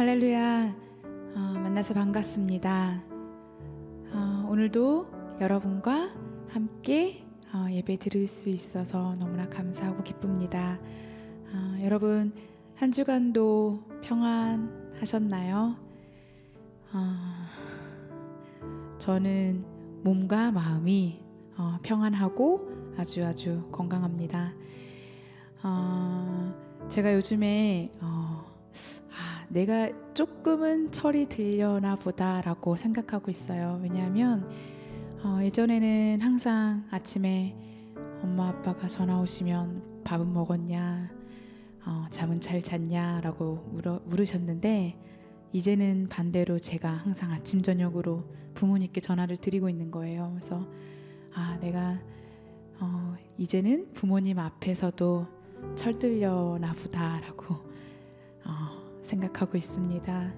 할렐루야. 만나서 반갑습니다. 오늘도 여러분과 함께 예배 드릴 수 있어서 너무나 감사하고 기쁩니다. 여러분 한 주간도 평안하셨나요? 저는 몸과 마음이 평안하고 아주 건강합니다. 제가 요즘에 내가 조금은 철이 들려나 보다라고 생각하고 있어요. 왜냐하면 예전에는 항상 아침에 엄마 아빠가 전화 오시면 밥은 먹었냐, 잠은 잘 잤냐 라고 물으셨는데, 이제는 반대로 제가 항상 아침 저녁으로 부모님께 전화를 드리고 있는 거예요. 그래서 내가 이제는 부모님 앞에서도 철들려나 보다라고 생각하고 있습니다.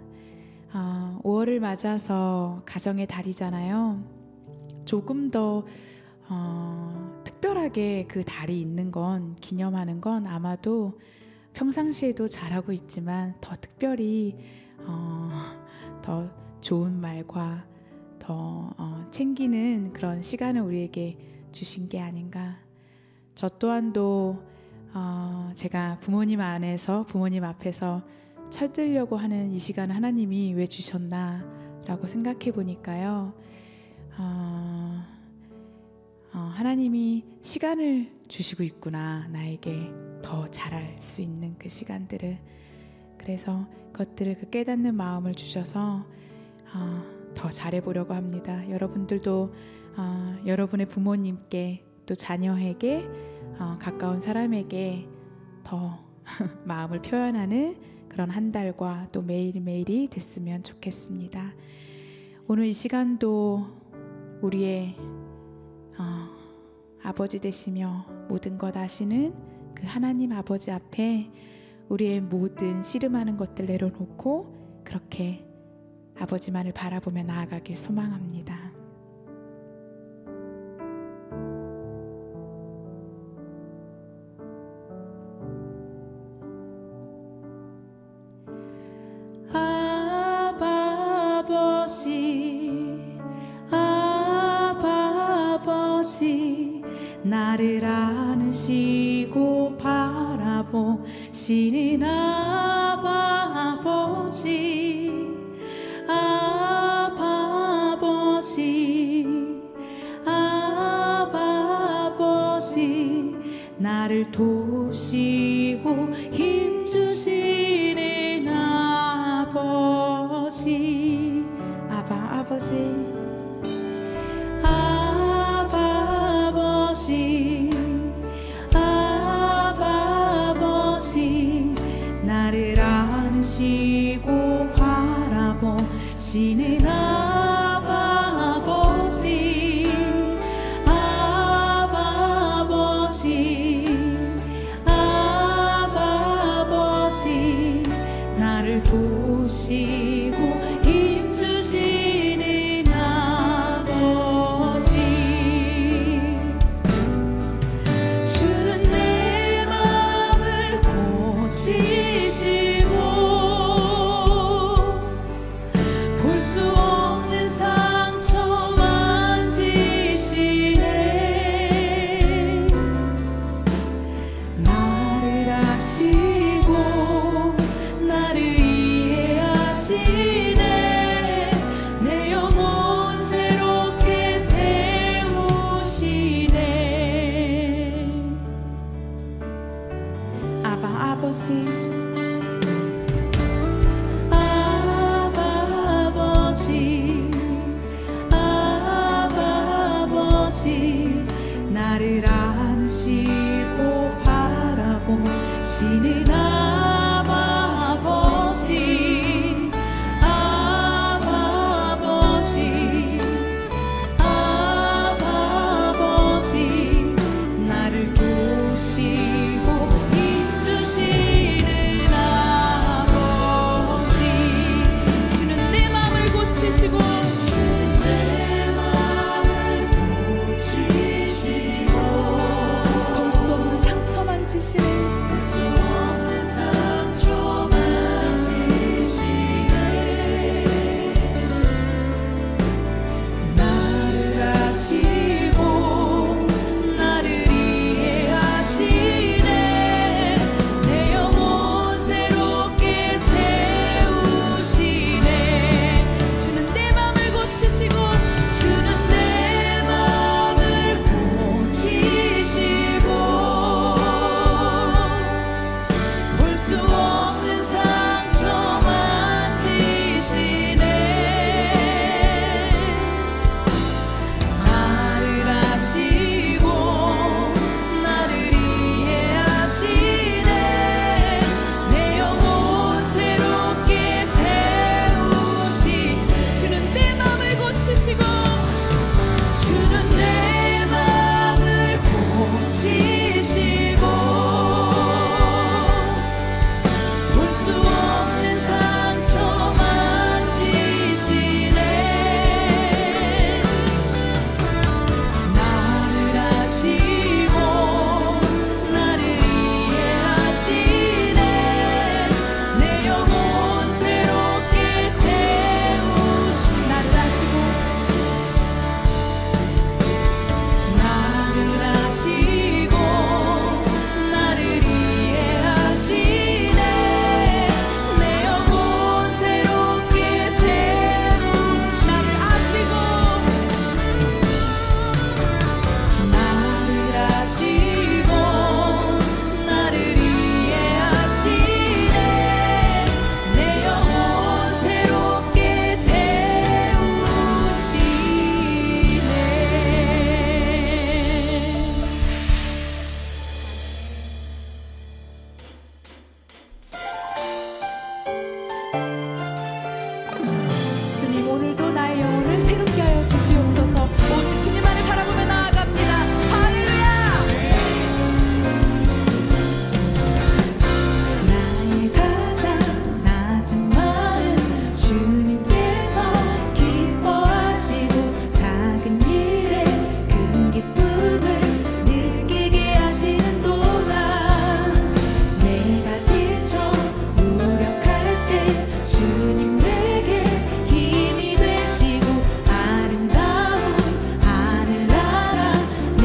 5월을 맞아서 가정의 달이잖아요. 조금 더 특별하게 그 달이 있는 건, 기념하는 건 아마도 평상시에도 잘하고 있지만 더 특별히 더 좋은 말과 더 챙기는 그런 시간을 우리에게 주신 게 아닌가. 저 또한도 제가 부모님 안에서, 부모님 앞에서 철들려고 하는 이 시간을 하나님이 왜 주셨나 라고 생각해 보니까요, 하나님이 시간을 주시고 있구나, 나에게 더 잘할 수 있는 그 시간들을. 그래서 그것들을 깨닫는 마음을 주셔서 더 잘해보려고 합니다. 여러분들도 여러분의 부모님께, 또 자녀에게, 가까운 사람에게 더 마음을 표현하는 그런 한 달과 또 매일매일이 됐으면 좋겠습니다. 오늘 이 시간도 우리의 아버지 되시며 모든 것 아시는 그 하나님 아버지 앞에 우리의 모든 씨름하는 것들 내려놓고 그렇게 아버지만을 바라보며 나아가길 소망합니다. 아버지, 나를 안으시고 바라보시는 아버지, 아버지, 나를 도우시고 힘주시는 아버지, 아버지, 아버지, 나를 안으시고 바라보시는 아버지, 아버지, 나를 도우시고 힘주시는 아버지. 주는 내 마음을 고치시고 볼 수 없는 주님 오늘도 나의 영혼을 새롭게 하여 주시옵소서. 오직 주님만을 바라보며 나아갑니다. 할렐루야. 나의 가장 낮은 마음 주님께서 기뻐하시고 작은 일에 큰 기쁨을 느끼게 하시는도다. 내가 지쳐 무력할 때 주님 내게 힘이 되시고 아름다운 하늘나라 내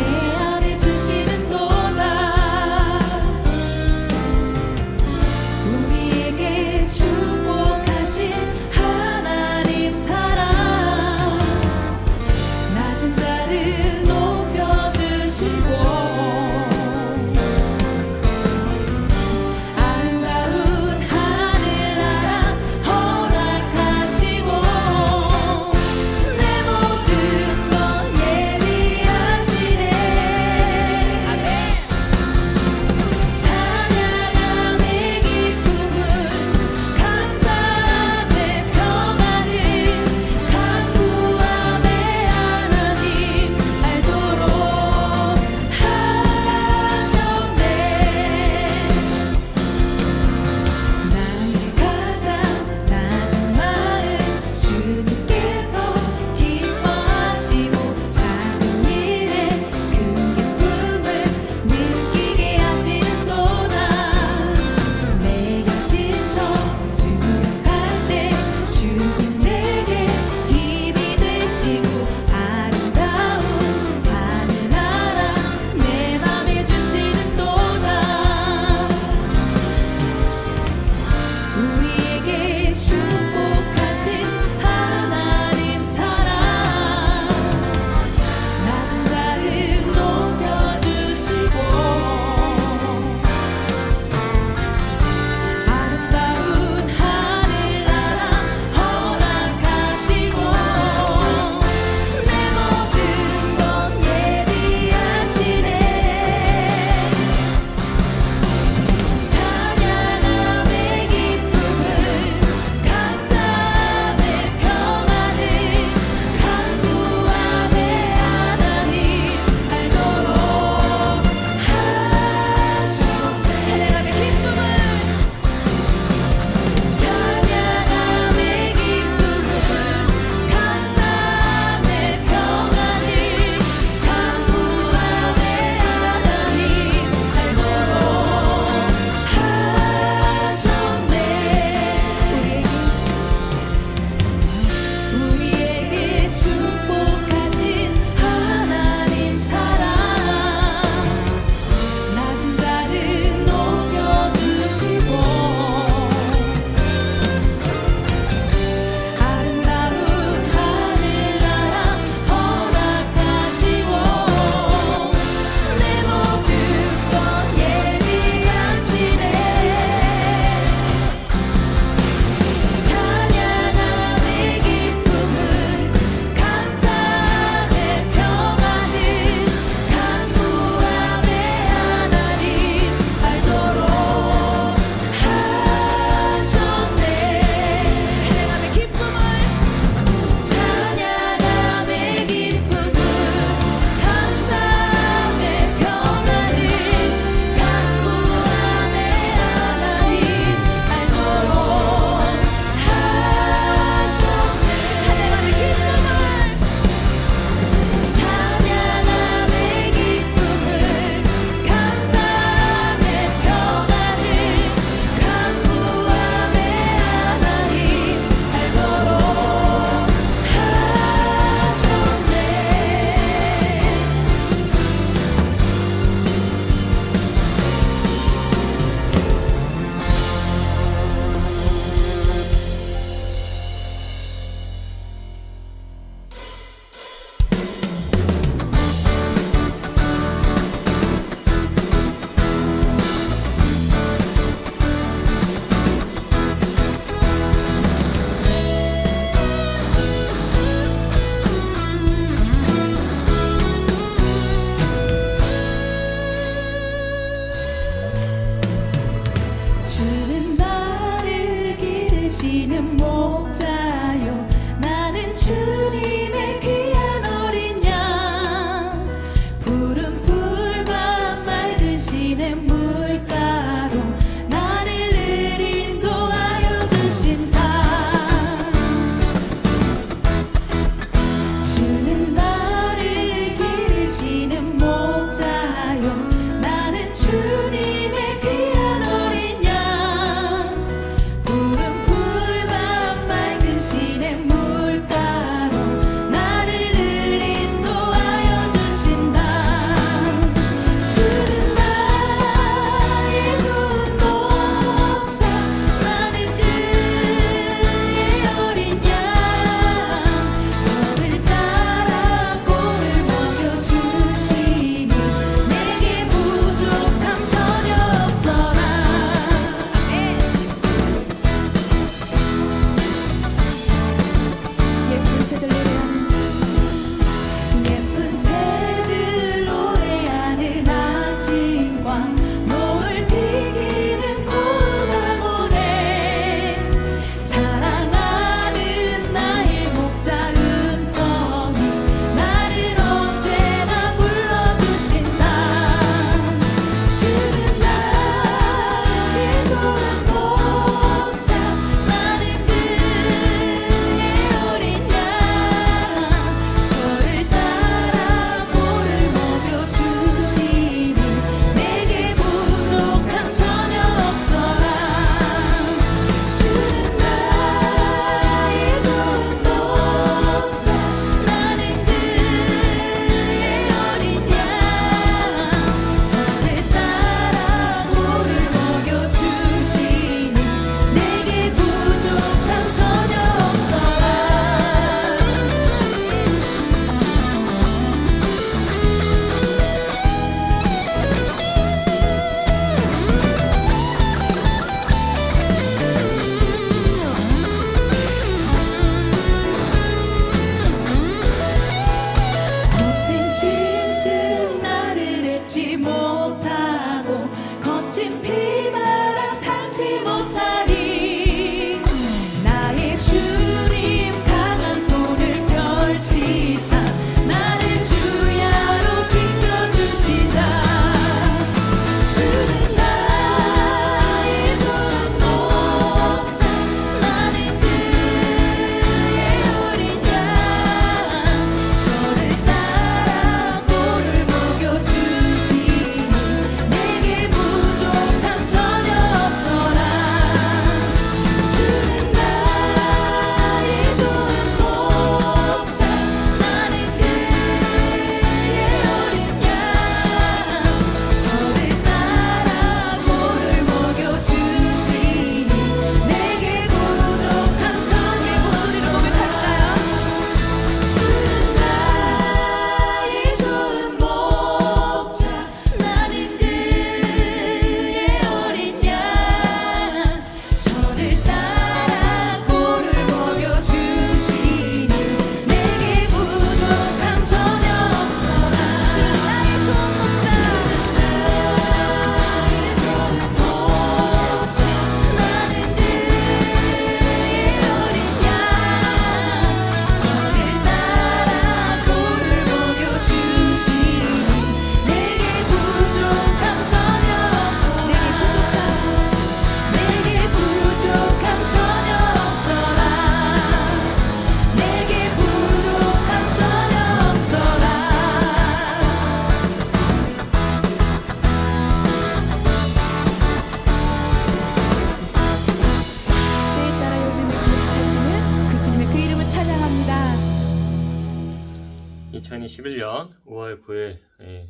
2021년 5월 9일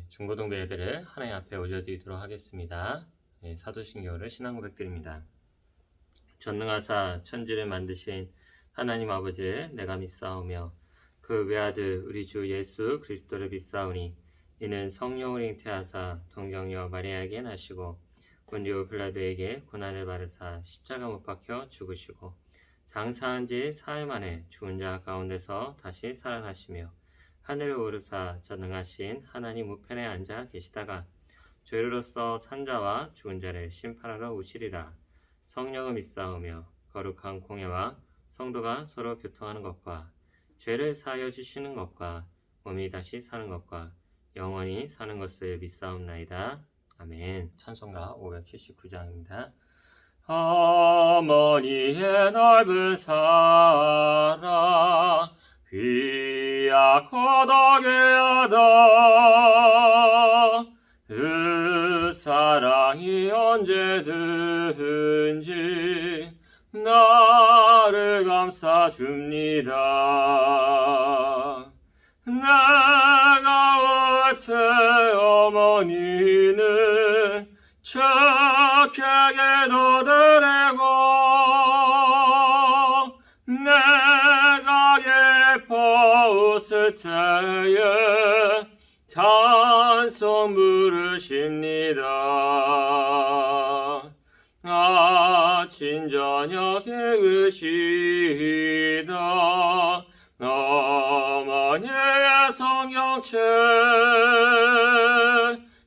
중고등부 예배를 하나님 앞에 올려드리도록 하겠습니다. 사도신경으로 신앙 고백드립니다. 전능하사 천지를 만드신 하나님 아버지를 내가 믿사오며 그 외아들 우리 주 예수 그리스도를 믿사오니 이는 성령을 잉태하사 동정녀 마리아에게 나시고 본디오 빌라도에게 고난을 받으사 십자가 못 박혀 죽으시고 장사한 지 사흘 만에 죽은 자 가운데서 다시 살아나시며 하늘에 오르사 전능하신 하나님 우편에 앉아 계시다가 죄로서 산자와 죽은 자를 심판하러 오시리라. 성령을 믿사오며 거룩한 공예와 성도가 서로 교통하는 것과 죄를 사하여 주시는 것과 몸이 다시 사는 것과 영원히 사는 것을 믿사옵나이다. 아멘. 찬송가 579장입니다. 어머니의 넓은 사랑 귀야 거덕에 하다 그 사랑이 언제든지 나를 감싸줍니다. 내가 어째 어머니는 착하게 너드리고 내가 예뻐 웃을 때에 찬송 부르십니다. 아침 저녁에 으시다 어머니의 성경책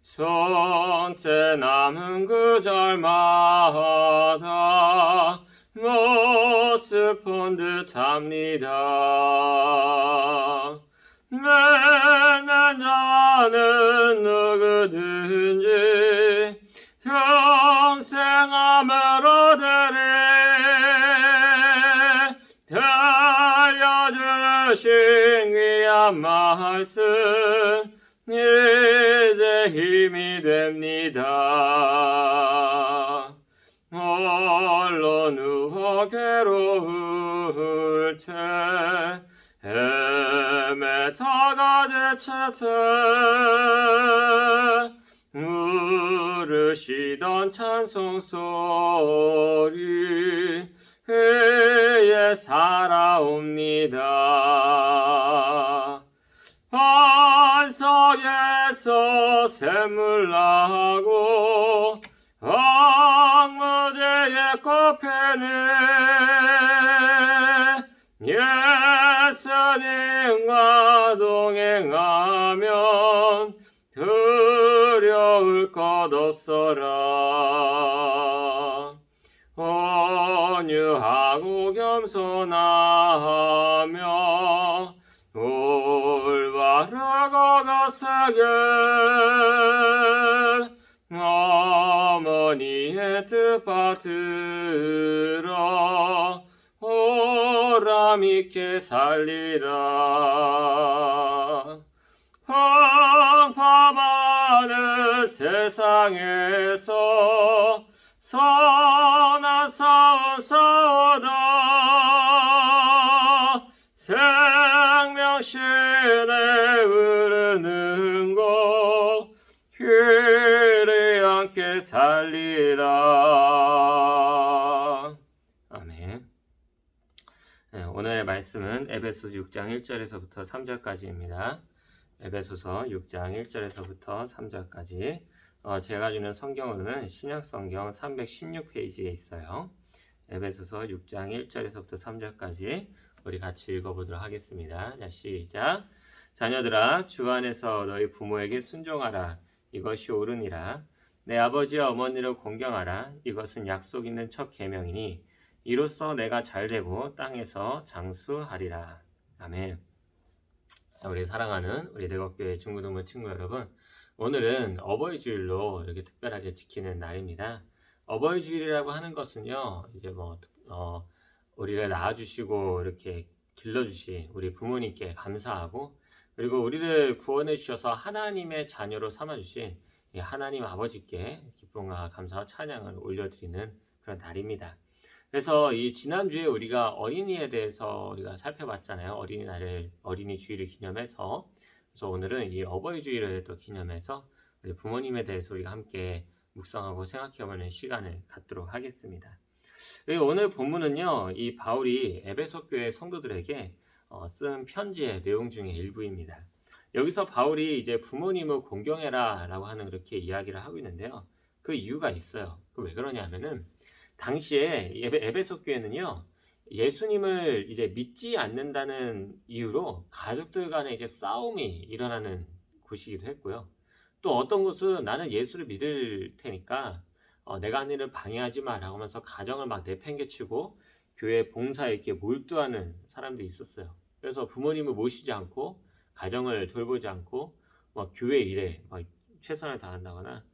손때 남은 구절마다 모습 본 듯합니다. 맨날 자는 누구든지 평생 아무로 들려주신 귀한 말씀 이제 힘이 됩니다. 홀로 누워 괴로울 때 헤매다가 지칠 때 물으시던 찬송 소리 그의 살아옵니다. 반석에서 샘물 나고 앙무지에 꽃피네 예수님과 동행하면 두려울 것 없어라. 온유하고 겸손하며 올바르고 거세게 어머니의 뜻 받들어 보람있게 살리라. 평범하는 세상에서 선한 싸움 싸우다 생명신에 흐르는 곳 귀리 않게 살리라. 아멘. 오늘의 말씀은 에베소서 6장 1절에서부터 3절까지입니다. 에베소서 6장 1절에서부터 3절까지 제가 주는 성경으로는 신약성경 316페이지에 있어요. 에베소서 6장 1절에서부터 3절까지 우리 같이 읽어보도록 하겠습니다. 자, 시작. 자녀들아 주 안에서 너희 부모에게 순종하라. 이것이 옳으니라. 내 아버지와 어머니를 공경하라. 이것은 약속 있는 첫 계명이니 이로써 내가 잘되고 땅에서 장수하리라. 아멘. 자, 우리 사랑하는 우리 대곡교회 중고등부 친구 여러분, 오늘은 어버이 주일로 이렇게 특별하게 지키는 날입니다. 어버이 주일이라고 하는 것은요, 이제 우리를 낳아주시고 이렇게 길러주신 우리 부모님께 감사하고, 그리고 우리를 구원해 주셔서 하나님의 자녀로 삼아주신 하나님 아버지께 기쁨과 감사와 찬양을 올려드리는 그런 날입니다. 그래서 이 지난주에 우리가 어린이에 대해서 우리가 살펴봤잖아요. 어린이 주일을 기념해서. 그래서 오늘은 이 어버이 주일을 또 기념해서 우리 부모님에 대해서 우리가 함께 묵상하고 생각해보는 시간을 갖도록 하겠습니다. 오늘 본문은요, 이 바울이 에베소 교회 성도들에게 쓴 편지의 내용 중에 일부입니다. 여기서 바울이 이제 부모님을 공경해라 라고 하는 그렇게 이야기를 하고 있는데요. 그 이유가 있어요. 그 왜 그러냐면은 당시에 에베소 교회는요, 예수님을 이제 믿지 않는다는 이유로 가족들 간에 이제 싸움이 일어나는 곳이기도 했고요. 또 어떤 곳은 나는 예수를 믿을 테니까 내가 하는 일을 방해하지 마 라고 하면서 가정을 막 내팽개치고 교회 봉사에 이렇게 몰두하는 사람들이 있었어요. 그래서 부모님을 모시지 않고 가정을 돌보지 않고 막 교회 일에 막 최선을 다한다거나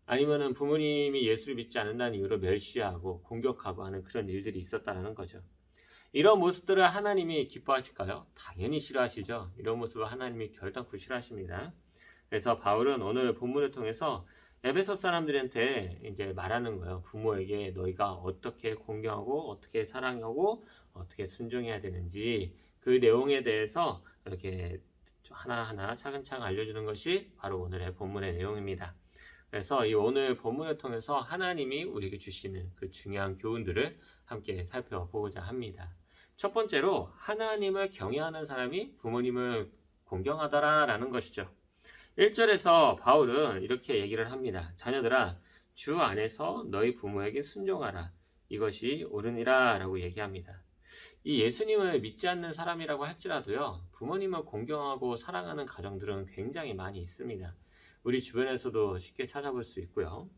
아니면은 부모님이 예수를 믿지 않는다는 이유로 멸시하고 공격하고 하는 그런 일들이 있었다는 거죠. 이런 모습들을 하나님이 기뻐하실까요? 당연히 싫어하시죠. 이런 모습을 하나님이 결단코 싫어하십니다. 그래서 바울은 오늘 본문을 통해서 에베소 사람들한테 이제 말하는 거예요. 부모에게 너희가 어떻게 공경하고 어떻게 사랑하고 어떻게 순종해야 되는지 그 내용에 대해서 이렇게 하나하나 차근차근 알려주는 것이 바로 오늘의 본문의 내용입니다. 그래서 이 오늘 본문을 통해서 하나님이 우리에게 주시는 그 중요한 교훈들을 함께 살펴보고자 합니다. 첫 번째로 하나님을 경외하는 사람이 부모님을 공경하더라라는 것이죠. 1절에서 바울은 이렇게 얘기를 합니다. 자녀들아, 주 안에서 너희 부모에게 순종하라. 이것이 옳으니라 라고 얘기합니다. 이 예수님을 믿지 않는 사람이라고 할지라도요, 부모님을 공경하고 사랑하는 가정들은 굉장히 많이 있습니다. 우리 주변에서도 쉽게 찾아볼 수 있고요.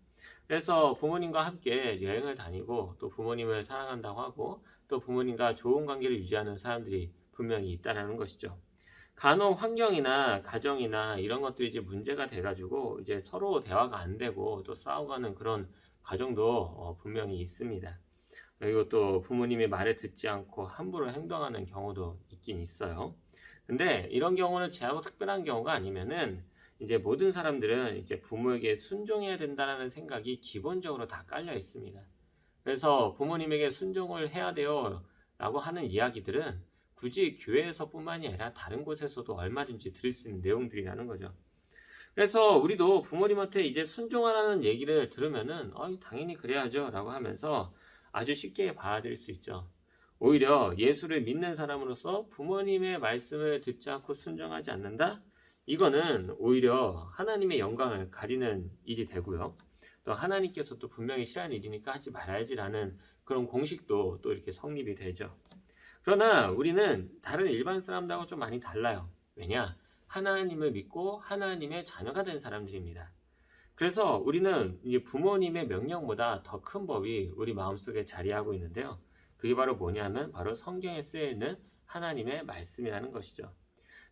그래서 부모님과 함께 여행을 다니고 또 부모님을 사랑한다고 하고 또 부모님과 좋은 관계를 유지하는 사람들이 분명히 있다는 것이죠. 간혹 환경이나 가정이나 이런 것들이 이제 문제가 돼가지고 이제 서로 대화가 안 되고 또 싸워가는 그런 가정도 분명히 있습니다. 그리고 또 부모님의 말을 듣지 않고 함부로 행동하는 경우도 있긴 있어요. 근데 이런 경우는 제하고 특별한 경우가 아니면은 이제 모든 사람들은 이제 부모에게 순종해야 된다는 생각이 기본적으로 다 깔려 있습니다. 그래서 부모님에게 순종을 해야 돼요 라고 하는 이야기들은 굳이 교회에서뿐만이 아니라 다른 곳에서도 얼마든지 들을 수 있는 내용들이라는 거죠. 그래서 우리도 부모님한테 이제 순종하라는 얘기를 들으면은 당연히 그래야죠 라고 하면서 아주 쉽게 받아들일 수 있죠. 오히려 예수를 믿는 사람으로서 부모님의 말씀을 듣지 않고 순종하지 않는다? 이거는 오히려 하나님의 영광을 가리는 일이 되고요. 또 하나님께서도 분명히 싫어하는 일이니까 하지 말아야지라는 그런 공식도 또 이렇게 성립이 되죠. 그러나 우리는 다른 일반 사람들하고 좀 많이 달라요. 왜냐? 하나님을 믿고 하나님의 자녀가 된 사람들입니다. 그래서 우리는 이제 부모님의 명령보다 더 큰 법이 우리 마음속에 자리하고 있는데요. 그게 바로 뭐냐면 바로 성경에 쓰여 있는 하나님의 말씀이라는 것이죠.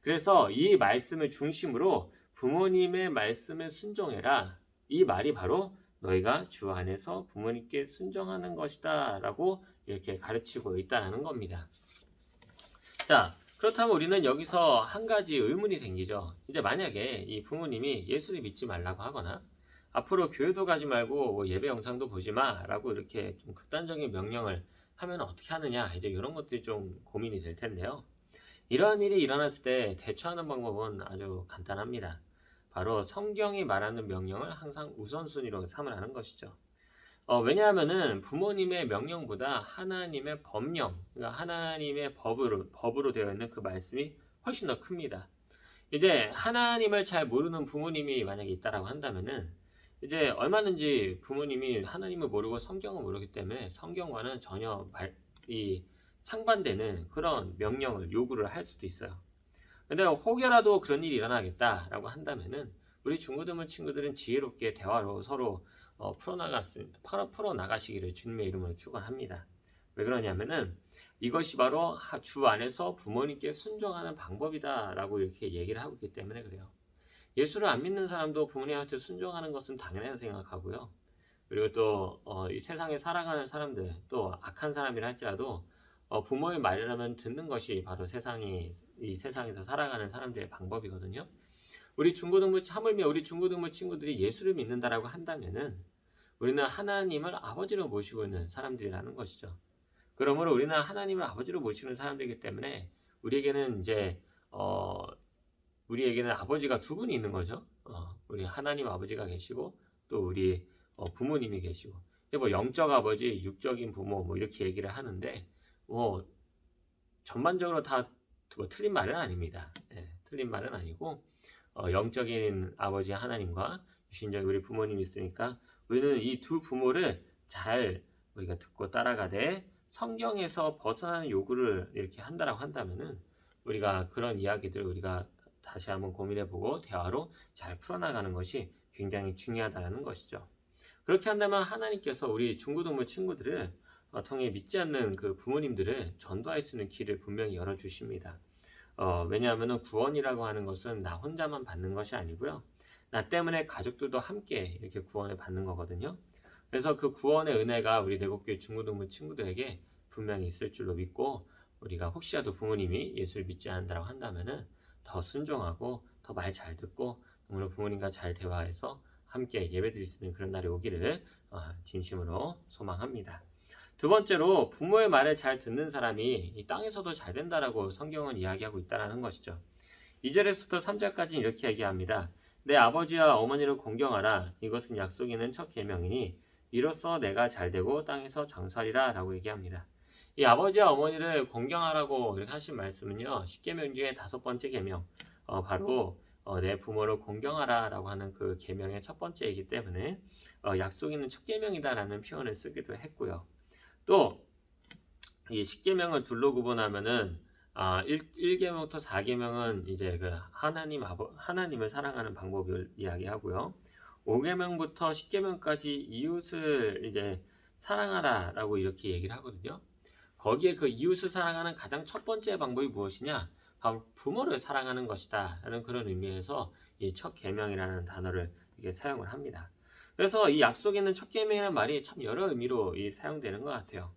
그래서 이 말씀을 중심으로 부모님의 말씀에 순종해라. 이 말이 바로 너희가 주 안에서 부모님께 순종하는 것이다 라고 이렇게 가르치고 있다는 겁니다. 자, 그렇다면 우리는 여기서 한 가지 의문이 생기죠. 이제 만약에 이 부모님이 예수를 믿지 말라고 하거나 앞으로 교회도 가지 말고 뭐 예배 영상도 보지 마 라고 이렇게 좀 극단적인 명령을 하면 어떻게 하느냐, 이제 이런 것들이 좀 고민이 될 텐데요. 이러한 일이 일어났을 때 대처하는 방법은 아주 간단합니다. 바로 성경이 말하는 명령을 항상 우선순위로 삼으라는 것이죠. 왜냐하면은 부모님의 명령보다 하나님의 법령, 그러니까 하나님의 법으로 되어 있는 그 말씀이 훨씬 더 큽니다. 이제 하나님을 잘 모르는 부모님이 만약에 있다라고 한다면은 이제 얼마든지 부모님이 하나님을 모르고 성경을 모르기 때문에 성경과는 전혀 상반되는 그런 명령을 요구를 할 수도 있어요. 근데 혹여라도 그런 일이 일어나겠다라고 한다면은 우리 중고등부 친구들은 지혜롭게 대화로 서로 풀어나가시기를 주님의 이름으로 축원합니다. 왜 그러냐면은 이것이 바로 주 안에서 부모님께 순종하는 방법이다라고 이렇게 얘기를 하고 있기 때문에 그래요. 예수를 안 믿는 사람도 부모님한테 순종하는 것은 당연하다고 생각하고요. 그리고 또 이 세상에 살아가는 사람들, 또 악한 사람이라 할지라도 부모의 말이라면 듣는 것이 바로 이 세상에서 살아가는 사람들의 방법이거든요. 하물며 우리 중고등부 친구들이 예수를 믿는다라고 한다면은 우리는 하나님을 아버지로 모시고 있는 사람들이라는 것이죠. 그러므로 우리는 하나님을 아버지로 모시는 사람들이기 때문에 우리에게는 이제 우리에게는 아버지가 두 분이 있는 거죠. 우리 하나님 아버지가 계시고 또 우리 부모님이 계시고. 근데 뭐 영적 아버지, 육적인 부모 뭐 이렇게 얘기를 하는데 뭐 전반적으로 다 뭐 틀린 말은 아닙니다. 예, 틀린 말은 아니고 영적인 아버지 하나님과 육신적인 우리 부모님이 있으니까 우리는 이 두 부모를 잘 우리가 듣고 따라가되 성경에서 벗어나는 요구를 이렇게 한다라고 한다면은 우리가 그런 이야기들 우리가 다시 한번 고민해보고 대화로 잘 풀어나가는 것이 굉장히 중요하다는 것이죠. 그렇게 한다면 하나님께서 우리 중고등부 친구들을 통해 믿지 않는 그 부모님들을 전도할 수 있는 길을 분명히 열어주십니다. 왜냐하면 구원이라고 하는 것은 나 혼자만 받는 것이 아니고요. 나 때문에 가족들도 함께 이렇게 구원을 받는 거거든요. 그래서 그 구원의 은혜가 우리 내곡교회 중고등부 친구들에게 분명히 있을 줄로 믿고 우리가 혹시라도 부모님이 예수를 믿지 않는다고 한다면은 더 순종하고 더 말 잘 듣고 정말 부모님과 잘 대화해서 함께 예배드릴 수 있는 그런 날이 오기를 진심으로 소망합니다. 두 번째로 부모의 말을 잘 듣는 사람이 이 땅에서도 잘 된다라고 성경은 이야기하고 있다는 것이죠. 2절에서부터 3절까지 이렇게 얘기합니다. 내 아버지와 어머니를 공경하라. 이것은 약속 있는 첫 계명이니 이로써 내가 잘되고 땅에서 장수하리라 라고 얘기합니다. 이 아버지와 어머니를 공경하라고 이렇게 하신 말씀은요. 10계명 중에 5번째 계명 바로 내 부모를 공경하라 라고 하는 그 계명의 첫 번째이기 때문에 약속 있는 첫 계명이다 라는 표현을 쓰기도 했고요. 또 이 10계명을 둘로 구분하면은 1계명부터 4계명은 이제 그 하나님을 사랑하는 방법을 이야기하고요. 5계명부터 10계명까지 이웃을 이제 사랑하라라고 이렇게 얘기를 하거든요. 거기에 그 이웃을 사랑하는 가장 첫 번째 방법이 무엇이냐? 바로 부모를 사랑하는 것이다 라는 그런 의미에서 이 첫 계명이라는 단어를 이렇게 사용을 합니다. 그래서 이 약속 있는 첫 계명이라는 말이 참 여러 의미로 사용되는 것 같아요.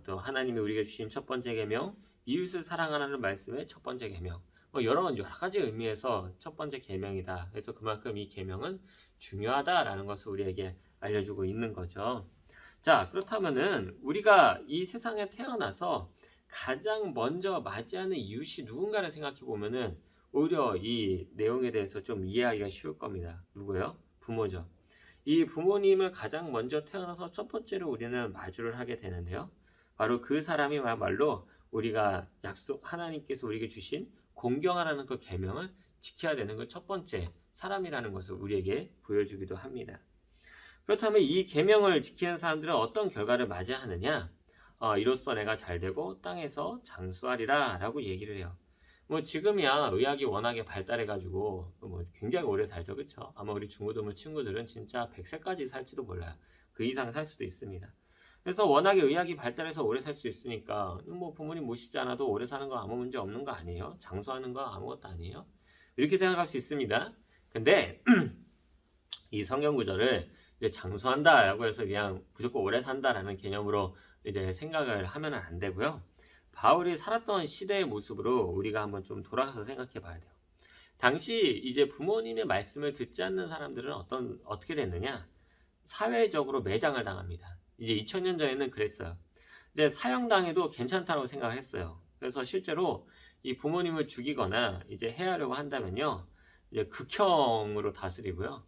또 하나님이 우리에게 주신 첫 번째 계명, 이웃을 사랑하라는 말씀의 첫 번째 계명, 여러 가지 의미에서 첫 번째 계명이다. 그래서 그만큼 이 계명은 중요하다라는 것을 우리에게 알려주고 있는 거죠. 자, 그렇다면은 우리가 이 세상에 태어나서 가장 먼저 맞이하는 이웃이 누군가를 생각해 보면은 오히려 이 내용에 대해서 좀 이해하기가 쉬울 겁니다. 누구예요? 부모죠. 이 부모님을 가장 먼저 태어나서 첫 번째로 우리는 마주를 하게 되는데요. 바로 그 사람이 말로 우리가 하나님께서 우리에게 주신 공경하라는 그 계명을 지켜야 되는 그 첫 번째 사람이라는 것을 우리에게 보여주기도 합니다. 그렇다면 이 계명을 지키는 사람들은 어떤 결과를 맞이하느냐? 이로써 내가 잘되고 땅에서 장수하리라 라고 얘기를 해요. 지금이야 의학이 워낙에 발달해가지고 굉장히 오래 살죠. 그렇죠? 아마 우리 중고등부 친구들은 진짜 100세까지 살지도 몰라요. 그 이상 살 수도 있습니다. 그래서 워낙에 의학이 발달해서 오래 살 수 있으니까 부모님 모시지 않아도 오래 사는 거 아무 문제 없는 거 아니에요? 장수하는 거 아무것도 아니에요? 이렇게 생각할 수 있습니다. 근데 이 성경 구절을 이제 장수한다라고 해서 그냥 무조건 오래 산다라는 개념으로 이제 생각을 하면 안 되고요. 바울이 살았던 시대의 모습으로 우리가 한번 좀 돌아가서 생각해 봐야 돼요. 당시 이제 부모님의 말씀을 듣지 않는 사람들은 어떻게 됐느냐? 사회적으로 매장을 당합니다. 이제 2000년 전에는 그랬어요. 이제 사형당해도 괜찮다고 생각했어요. 그래서 실제로 이 부모님을 죽이거나 이제 해하려고 한다면요, 이제 극형으로 다스리고요.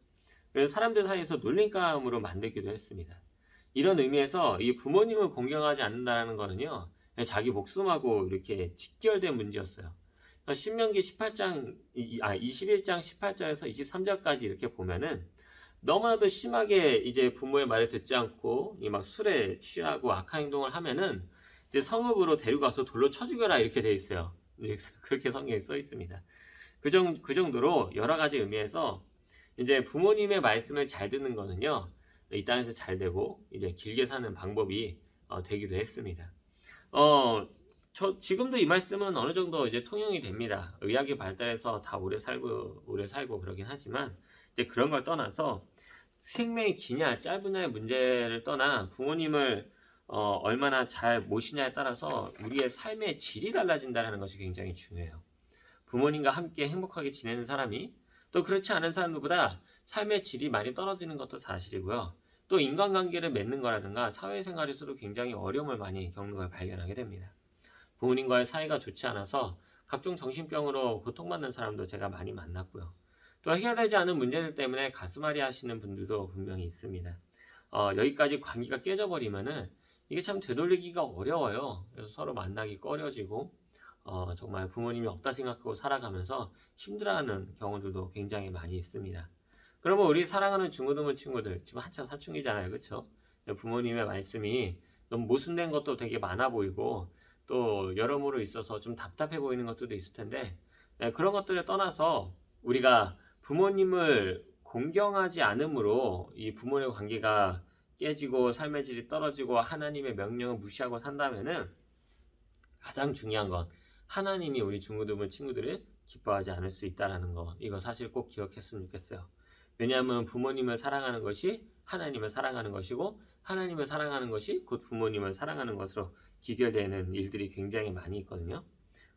그래서 사람들 사이에서 놀림감으로 만들기도 했습니다. 이런 의미에서 이 부모님을 공경하지 않는다는 거는요, 자기 목숨하고 이렇게 직결된 문제였어요. 신명기 21장 18절에서 23절까지 이렇게 보면은 너무나도 심하게 이제 부모의 말을 듣지 않고 막 술에 취하고 악한 행동을 하면은 이제 성읍으로 데려가서 돌로 쳐 죽여라 이렇게 돼 있어요. 그렇게 성경에 써 있습니다. 그 정도로 여러 가지 의미에서 이제 부모님의 말씀을 잘 듣는 거는요, 이 땅에서 잘 되고 이제 길게 사는 방법이 되기도 했습니다. 지금도 이 말씀은 어느 정도 이제 통용이 됩니다. 의학이 발달해서 다 오래 살고 그러긴 하지만 이제 그런 걸 떠나서 생명이 기냐 짧으냐의 문제를 떠나 부모님을 얼마나 잘 모시냐에 따라서 우리의 삶의 질이 달라진다는 것이 굉장히 중요해요. 부모님과 함께 행복하게 지내는 사람이 또 그렇지 않은 사람들보다 삶의 질이 많이 떨어지는 것도 사실이고요. 또 인간관계를 맺는 거라든가 사회생활에서도 굉장히 어려움을 많이 겪는 걸 발견하게 됩니다. 부모님과의 사이가 좋지 않아서 각종 정신병으로 고통받는 사람도 제가 많이 만났고요. 또 해결되지 않은 문제들 때문에 가슴앓이 하시는 분들도 분명히 있습니다. 여기까지 관계가 깨져버리면은 이게 참 되돌리기가 어려워요. 그래서 서로 만나기 꺼려지고 정말 부모님이 없다 생각하고 살아가면서 힘들어하는 경우들도 굉장히 많이 있습니다. 그러면 우리 사랑하는 중고등부 친구들, 지금 한창 사춘기잖아요, 그렇죠? 부모님의 말씀이 너무 모순된 것도 되게 많아 보이고 또 여러모로 있어서 좀 답답해 보이는 것들도 있을 텐데 그런 것들을 떠나서 우리가 부모님을 공경하지 않으므로 이 부모의 관계가 깨지고 삶의 질이 떨어지고 하나님의 명령을 무시하고 산다면은 가장 중요한 건 하나님이 우리 중고등부 친구들을 기뻐하지 않을 수 있다는 거, 이거 사실 꼭 기억했으면 좋겠어요. 왜냐하면 부모님을 사랑하는 것이 하나님을 사랑하는 것이고 하나님을 사랑하는 것이 곧 부모님을 사랑하는 것으로 귀결되는 일들이 굉장히 많이 있거든요.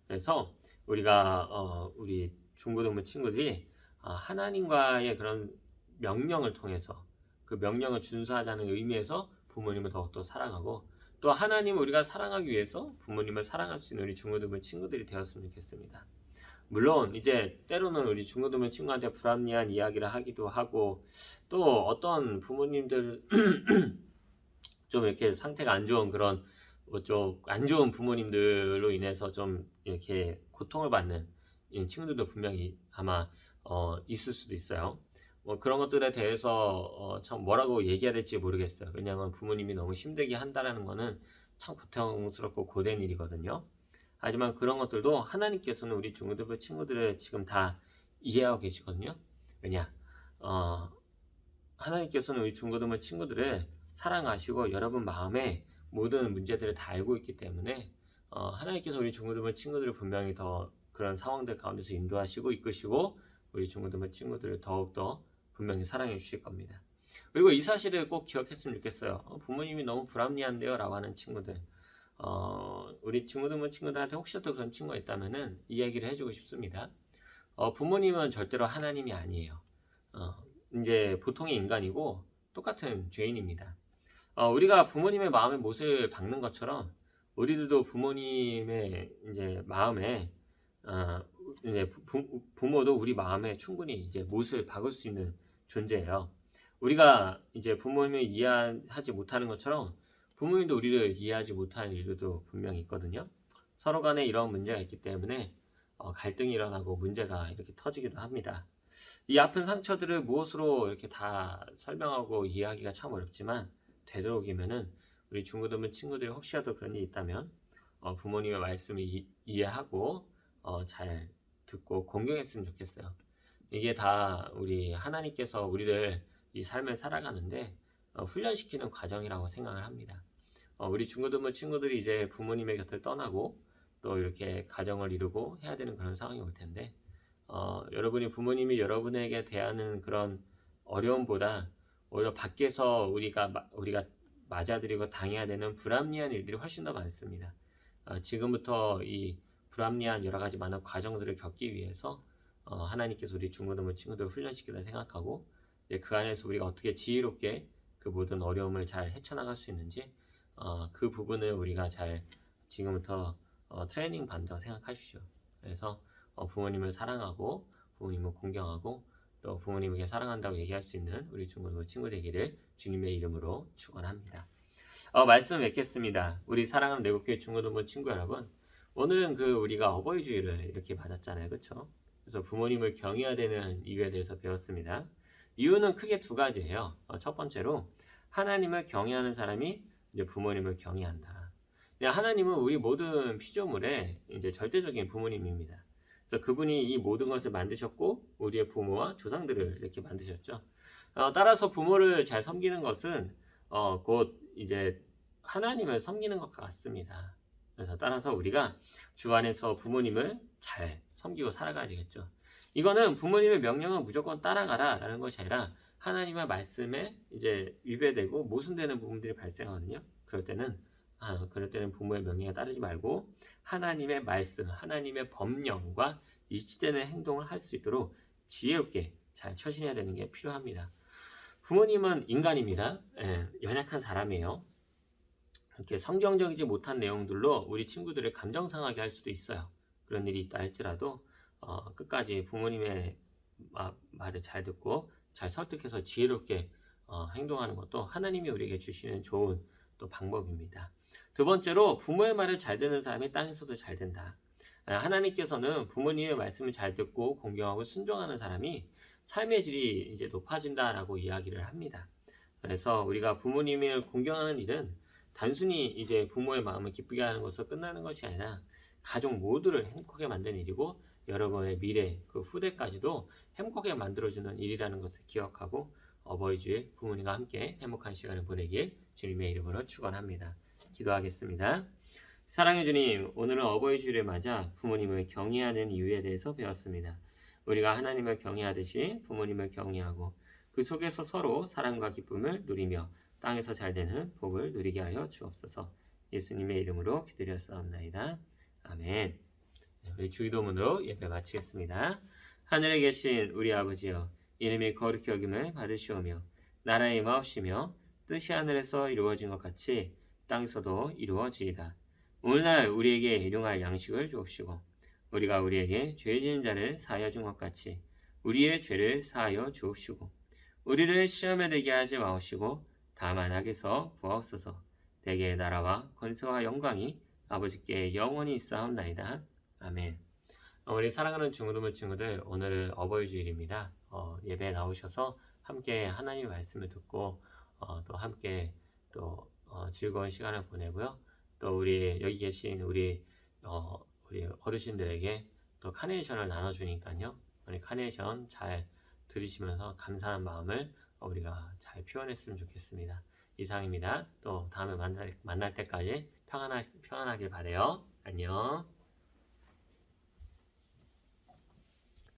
그래서 우리가 우리 중고등부 친구들이 하나님과의 그런 명령을 통해서 그 명령을 준수하자는 의미에서 부모님을 더욱더 사랑하고 또 하나님을 우리가 사랑하기 위해서 부모님을 사랑할 수 있는 우리 중고등부 친구들이 되었으면 좋겠습니다. 물론 이제 때로는 우리 중고등부 친구한테 불합리한 이야기를 하기도 하고 또 어떤 부모님들 좀 이렇게 상태가 안 좋은 그런 좀 안 좋은 부모님들로 인해서 좀 이렇게 고통을 받는 친구들도 분명히 아마 있을 수도 있어요. 뭐 그런 것들에 대해서 참 뭐라고 얘기해야 될지 모르겠어요. 왜냐하면 부모님이 너무 힘들게 한다는 거는 참 고통스럽고 고된 일이거든요. 하지만 그런 것들도 하나님께서는 우리 중고등부 친구들을 지금 다 이해하고 계시거든요. 왜냐? 하나님께서는 우리 중고등부 친구들을 사랑하시고 여러분 마음에 모든 문제들을 다 알고 있기 때문에 하나님께서 우리 중고등부 친구들을 분명히 더 그런 상황들 가운데서 인도하시고 이끄시고 우리 중고등부 친구들을 더욱더 분명히 사랑해 주실 겁니다. 그리고 이 사실을 꼭 기억했으면 좋겠어요. 부모님이 너무 불합리한데요 라고 하는 친구들, 우리 중고등부 친구들한테 혹시라도 그런 친구가 있다면은 이 얘기를 해주고 싶습니다. 부모님은 절대로 하나님이 아니에요. 이제 보통의 인간이고 똑같은 죄인입니다. 우리가 부모님의 마음에 못을 박는 것처럼 우리들도 부모님의 이제 마음에 이제 부모도 우리 마음에 충분히 이제 못을 박을 수 있는 존재예요. 우리가 이제 부모님을 이해하지 못하는 것처럼 부모님도 우리를 이해하지 못하는 일들도 분명히 있거든요. 서로 간에 이런 문제가 있기 때문에 갈등이 일어나고 문제가 이렇게 터지기도 합니다. 이 아픈 상처들을 무엇으로 이렇게 다 설명하고 이해하기가 참 어렵지만 되도록이면은 우리 중고등부 친구들이 혹시라도 그런 일이 있다면 부모님의 말씀을 이해하고 잘 듣고 공경했으면 좋겠어요. 이게 다 우리 하나님께서 우리를 이 삶을 살아가는데 훈련시키는 과정이라고 생각을 합니다. 우리 중고등부 친구들이 이제 부모님의 곁을 떠나고 또 이렇게 가정을 이루고 해야 되는 그런 상황이 올 텐데 여러분이 부모님이 여러분에게 대하는 그런 어려움보다 오히려 밖에서 우리가 맞아들이고 당해야 되는 불합리한 일들이 훨씬 더 많습니다. 지금부터 이 불합리한 여러 가지 많은 과정들을 겪기 위해서 하나님께서 우리 중고등부 친구들을 훈련시키다 생각하고 그 안에서 우리가 어떻게 지혜롭게 그 모든 어려움을 잘 헤쳐나갈 수 있는지 그 부분을 우리가 잘 지금부터 트레이닝 받는다고 생각하십시오. 그래서 부모님을 사랑하고 부모님을 공경하고 또 부모님에게 사랑한다고 얘기할 수 있는 우리 중고등부 친구 되기를 주님의 이름으로 축원합니다. 말씀을 맺겠습니다. 우리 사랑하는 내국교회 중고등부 친구 여러분, 오늘은 우리가 어버이 주일을 이렇게 맞았잖아요, 그렇죠? 그래서 부모님을 경외해야 되는 이유에 대해서 배웠습니다. 이유는 크게 두 가지예요. 첫 번째로 하나님을 경외하는 사람이 이제 부모님을 경외한다. 하나님은 우리 모든 피조물의 이제 절대적인 부모님입니다. 그래서 그분이 이 모든 것을 만드셨고 우리의 부모와 조상들을 이렇게 만드셨죠. 따라서 부모를 잘 섬기는 것은 곧 이제 하나님을 섬기는 것 같습니다. 그래서 따라서 우리가 주 안에서 부모님을 잘 섬기고 살아가야 되겠죠. 이거는 부모님의 명령을 무조건 따라가라 라는 것이 아니라 하나님의 말씀에 이제 위배되고 모순되는 부분들이 발생하거든요. 그럴 때는 부모의 명령에 따르지 말고 하나님의 말씀, 하나님의 법령과 일치되는 행동을 할 수 있도록 지혜롭게 잘 처신해야 되는 게 필요합니다. 부모님은 인간입니다. 연약한 사람이에요. 이렇게 성경적이지 못한 내용들로 우리 친구들을 감정 상하게 할 수도 있어요. 그런 일이 있다 할지라도 끝까지 부모님의 말을 잘 듣고 잘 설득해서 지혜롭게 행동하는 것도 하나님이 우리에게 주시는 좋은 또 방법입니다. 두 번째로 부모의 말을 잘 듣는 사람이 땅에서도 잘 된다. 하나님께서는 부모님의 말씀을 잘 듣고 공경하고 순종하는 사람이 삶의 질이 이제 높아진다라고 이야기를 합니다. 그래서 우리가 부모님을 공경하는 일은 단순히 이제 부모의 마음을 기쁘게 하는 것으로 끝나는 것이 아니라 가족 모두를 행복하게 만드는 일이고 여러분의 미래 그 후대까지도 행복하게 만들어주는 일이라는 것을 기억하고 어버이 주일 부모님과 함께 행복한 시간을 보내길 주님의 이름으로 축원합니다. 기도하겠습니다. 사랑해 주님, 오늘은 어버이 주일을 맞아 부모님을 경외하는 이유에 대해서 배웠습니다. 우리가 하나님을 경외하듯이 부모님을 경외하고 그 속에서 서로 사랑과 기쁨을 누리며 땅에서 잘 되는 복을 누리게 하여 주옵소서. 예수님의 이름으로 기도드렸사옵나이다. 아멘. 우리 주기도문으로 예배 마치겠습니다. 하늘에 계신 우리 아버지여, 이름이 거룩히 여김을 받으시오며 나라의 임하옵시며 뜻이 하늘에서 이루어진 것 같이 땅에서도 이루어지이다. 오늘날 우리에게 일용할 양식을 주옵시고 우리가 우리에게 죄 지은 자를 사하여 준 것 같이 우리의 죄를 사하여 주옵시고 우리를 시험에 들게 하지 마옵시고 다만 악에서 구하옵소서. 대개의 나라와 권세와 영광이 아버지께 영원히 있사옵나이다. 아멘. 우리 사랑하는 중고등부 친구들, 오늘은 어버이 주일입니다. 예배에 나오셔서 함께 하나님의 말씀을 듣고 또 함께 또 즐거운 시간을 보내고요. 또 우리 여기 계신 우리 어르신들에게 또 카네이션을 나눠주니까요. 우리 카네이션 잘 들으시면서 감사한 마음을 우리가 잘 표현했으면 좋겠습니다. 이상입니다. 또 다음에 만날 때까지 평안하길 바래요. 안녕.